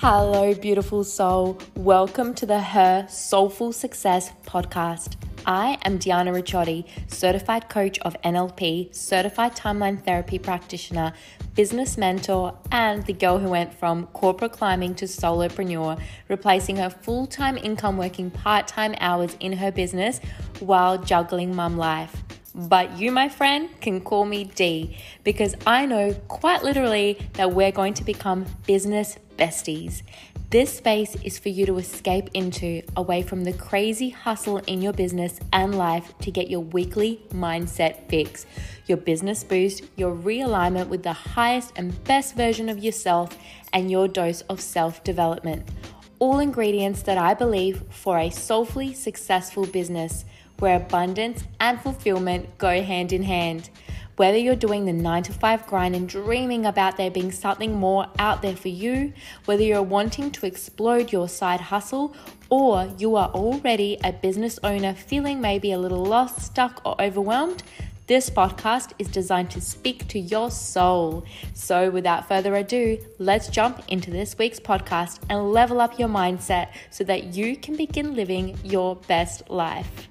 Hello, beautiful soul. Welcome to the Her Soulful Success podcast. I am Deanna Ricciotti, certified coach of NLP, certified timeline therapy practitioner, business mentor, and the girl who went from corporate climbing to solopreneur, replacing her full-time income working part-time hours in her business while juggling mum life. But you, my friend, can call me D because I know quite literally that we're going to become business besties. This space is for you to escape into, away from the crazy hustle in your business and life, to get your weekly mindset fix, your business boost, your realignment with the highest and best version of yourself, and your dose of self-development. All ingredients that I believe for a soulfully successful business where abundance and fulfillment go hand in hand. Whether you're doing the 9-to-5 grind and dreaming about there being something more out there for you, whether you're wanting to explode your side hustle, or you are already a business owner feeling maybe a little lost, stuck, or overwhelmed, this podcast is designed to speak to your soul. So without further ado, let's jump into this week's podcast and level up your mindset so that you can begin living your best life.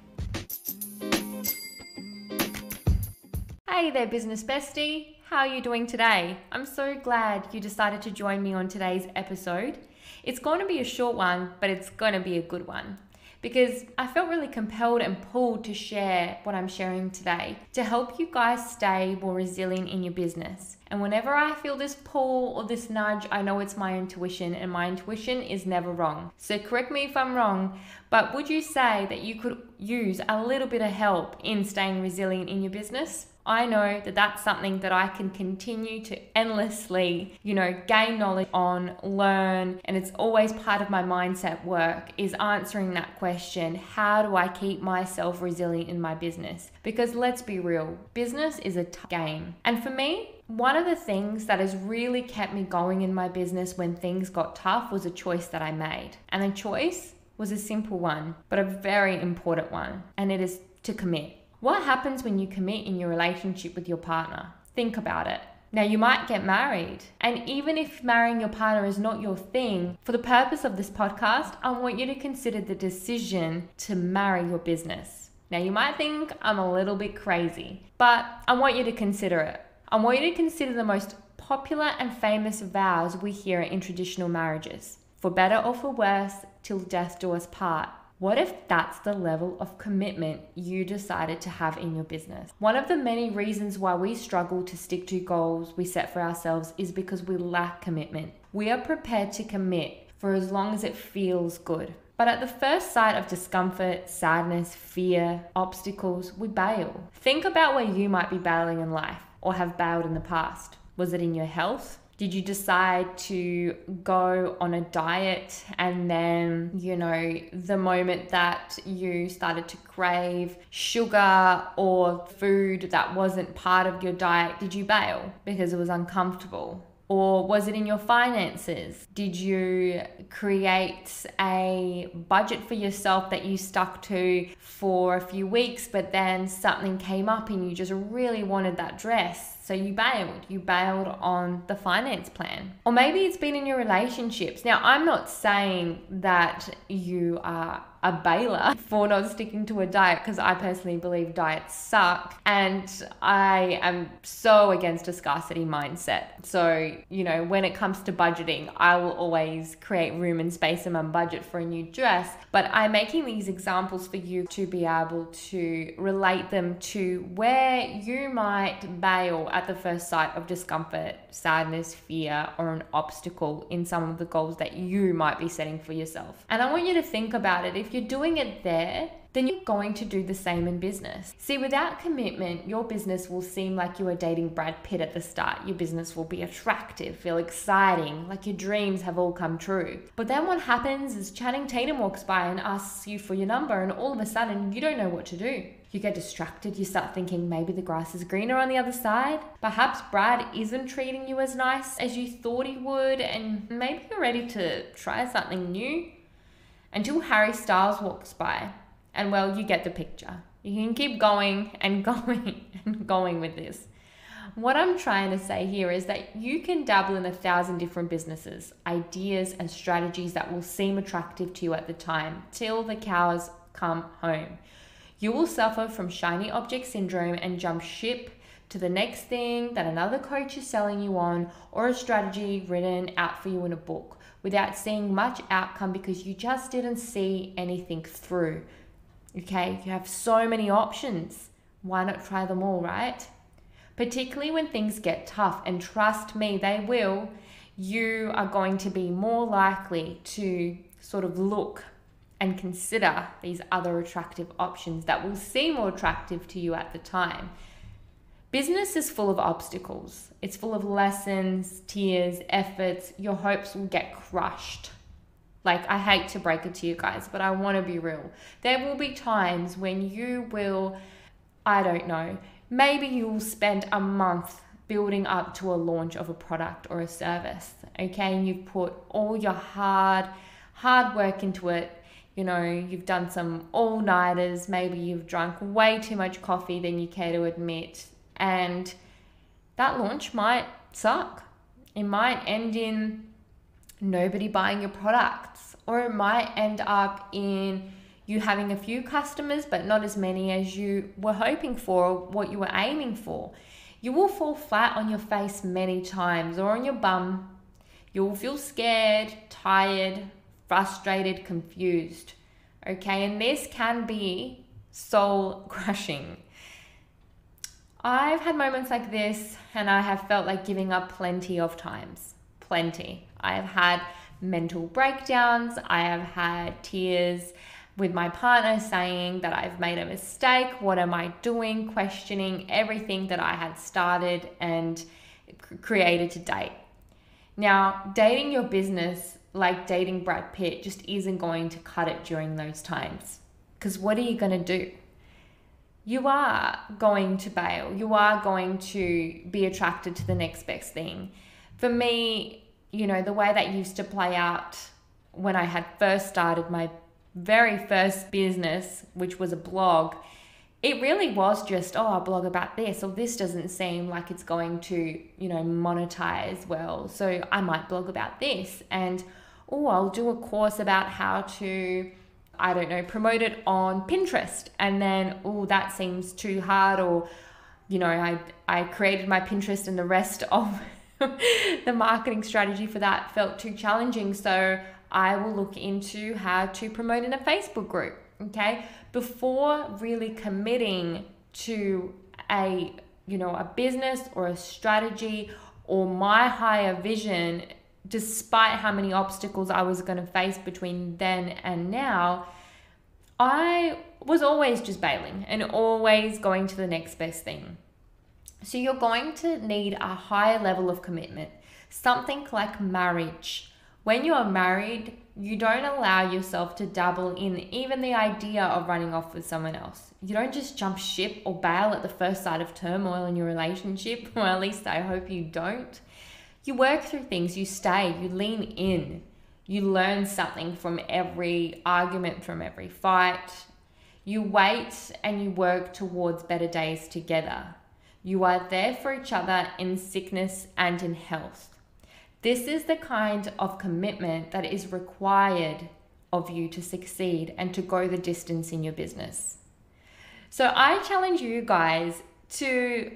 Hey there, business bestie. How are you doing today? I'm so glad you decided to join me on today's episode. It's going to be a short one, but it's going to be a good one because I felt really compelled and pulled to share what I'm sharing today to help you guys stay more resilient in your business. And whenever I feel this pull or this nudge, I know it's my intuition, and my intuition is never wrong. So correct me if I'm wrong, but would you say that you could use a little bit of help in staying resilient in your business? I know that that's something that I can continue to endlessly, gain knowledge on, learn, and it's always part of my mindset work is answering that question, how do I keep myself resilient in my business? Because let's be real, business is a tough game. And for me, one of the things that has really kept me going in my business when things got tough was a choice that I made. And the choice was a simple one, but a very important one, and it is to commit. What happens when you commit in your relationship with your partner? Think about it. Now, you might get married, and even if marrying your partner is not your thing, for the purpose of this podcast, I want you to consider the decision to marry your business. Now, you might think I'm a little bit crazy, but I want you to consider it. I want you to consider the most popular and famous vows we hear in traditional marriages. For better or for worse, till death do us part. What if that's the level of commitment you decided to have in your business? One of the many reasons why we struggle to stick to goals we set for ourselves is because we lack commitment. We are prepared to commit for as long as it feels good. But at the first sight of discomfort, sadness, fear, obstacles, we bail. Think about where you might be bailing in life or have bailed in the past. Was it in your health? Did you decide to go on a diet and then, the moment that you started to crave sugar or food that wasn't part of your diet, did you bail because it was uncomfortable? Or was it in your finances? Did you create a budget for yourself that you stuck to for a few weeks, but then something came up and you just really wanted that dress? So you bailed. You bailed on the finance plan. Or maybe it's been in your relationships. Now, I'm not saying that you are a bailer for not sticking to a diet, because I personally believe diets suck, and I am so against a scarcity mindset. So, when it comes to budgeting, I will always create room and space in my budget for a new dress, but I'm making these examples for you to be able to relate them to where you might bail at the first sight of discomfort, sadness, fear, or an obstacle in some of the goals that you might be setting for yourself. And I want you to think about it. If you're doing it there, then you're going to do the same in business. See, without commitment, your business will seem like you are dating Brad Pitt at the start. Your business will be attractive, feel exciting, like your dreams have all come true. But then what happens is Channing Tatum walks by and asks you for your number, and all of a sudden you don't know what to do. You get distracted, you start thinking maybe the grass is greener on the other side. Perhaps Brad isn't treating you as nice as you thought he would, and maybe you're ready to try something new. Until Harry Styles walks by. And well, you get the picture. You can keep going and going and going with this. What I'm trying to say here is that you can dabble in 1,000 different businesses, ideas, and strategies that will seem attractive to you at the time till the cows come home. You will suffer from shiny object syndrome and jump ship to the next thing that another coach is selling you on, or a strategy written out for you in a book, without seeing much outcome because you just didn't see anything through. Okay, you have so many options. Why not try them all, right? Particularly when things get tough, and trust me, they will, you are going to be more likely to sort of look and consider these other attractive options that will seem more attractive to you at the time. Business is full of obstacles. It's full of lessons, tears, efforts. Your hopes will get crushed. Like, I hate to break it to you guys, but I want to be real. There will be times when you will, I don't know, maybe you'll spend a month building up to a launch of a product or a service, okay? And you've put all your hard work into it. You know, you've done some all-nighters. Maybe you've drunk way too much coffee than you care to admit. And that launch might suck. It might end in nobody buying your products, or it might end up in you having a few customers but not as many as you were hoping for or what you were aiming for. You will fall flat on your face many times, or on your bum. You will feel scared, tired, frustrated, confused. Okay, and this can be soul crushing. I've had moments like this, and I have felt like giving up plenty of times. Plenty. I have had mental breakdowns. I have had tears with my partner saying that I've made a mistake. What am I doing? Questioning everything that I had started and created to date. Now, dating your business like dating Brad Pitt just isn't going to cut it during those times. Because what are you going to do? You are going to bail. You are going to be attracted to the next best thing. For me, you know, the way that used to play out when I had first started my very first business, which was a blog, it really was just, oh, I'll blog about this, or this doesn't seem like it's going to, you know, monetize well, so I might blog about this. And, oh, I'll do a course about how to, I don't know, promote it on Pinterest. And then, oh, that seems too hard, or, you know, I created my Pinterest and the rest of the marketing strategy for that felt too challenging. So I will look into how to promote in a Facebook group, okay? Before really committing to a business or a strategy or my higher vision, despite how many obstacles I was going to face between then and now, I was always just bailing and always going to the next best thing. So you're going to need a higher level of commitment, something like marriage. When you are married, you don't allow yourself to dabble in even the idea of running off with someone else. You don't just jump ship or bail at the first sight of turmoil in your relationship, or at least I hope you don't. You work through things, you stay, you lean in, you learn something from every argument, from every fight. You wait and you work towards better days together. You are there for each other in sickness and in health. This is the kind of commitment that is required of you to succeed and to go the distance in your business. So I challenge you guys to,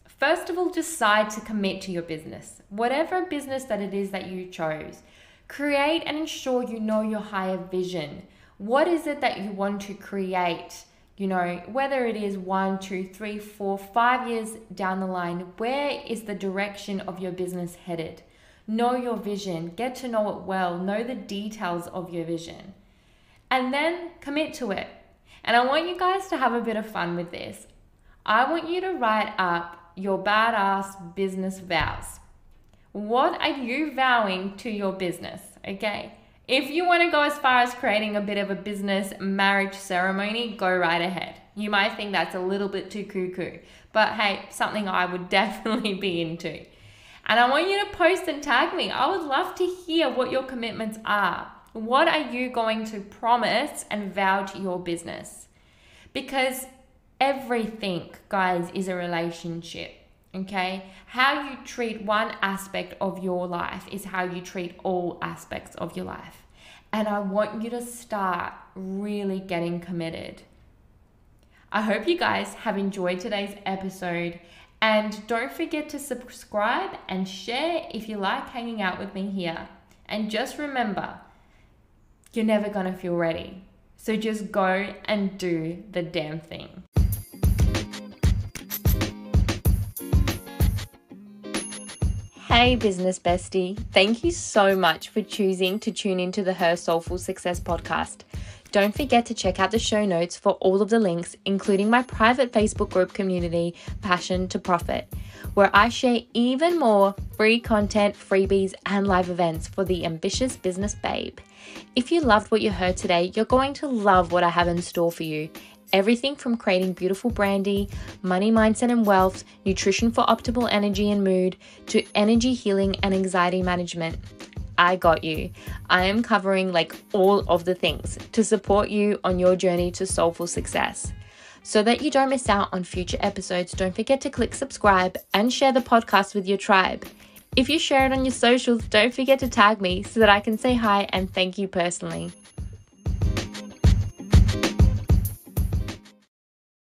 first of all, decide to commit to your business. Whatever business that it is that you chose, create and ensure you know your higher vision. What is it that you want to create? You know, whether it is 1, 2, 3, 4, 5 years down the line, where is the direction of your business headed? Know your vision, get to know it well, know the details of your vision, and then commit to it. And I want you guys to have a bit of fun with this. I want you to write up your badass business vows. What are you vowing to your business? Okay. If you want to go as far as creating a bit of a business marriage ceremony, go right ahead. You might think that's a little bit too cuckoo, but hey, something I would definitely be into. And I want you to post and tag me. I would love to hear what your commitments are. What are you going to promise and vow to your business? Because everything, guys, is a relationship. Okay? How you treat one aspect of your life is how you treat all aspects of your life. And I want you to start really getting committed. I hope you guys have enjoyed today's episode. And don't forget to subscribe and share if you like hanging out with me here. And just remember, you're never going to feel ready. So just go and do the damn thing. Hey business bestie, thank you so much for choosing to tune into the Her Soulful Success podcast. Don't forget to check out the show notes for all of the links, including my private Facebook group community, Passion to Profit, where I share even more free content, freebies, and live events for the ambitious business babe. If you loved what you heard today, you're going to love what I have in store for you. Everything from creating beautiful branding, money, mindset and wealth, nutrition for optimal energy and mood, to energy healing and anxiety management. I got you. I am covering all of the things to support you on your journey to soulful success. So that you don't miss out on future episodes, don't forget to click subscribe and share the podcast with your tribe. If you share it on your socials, don't forget to tag me so that I can say hi and thank you personally.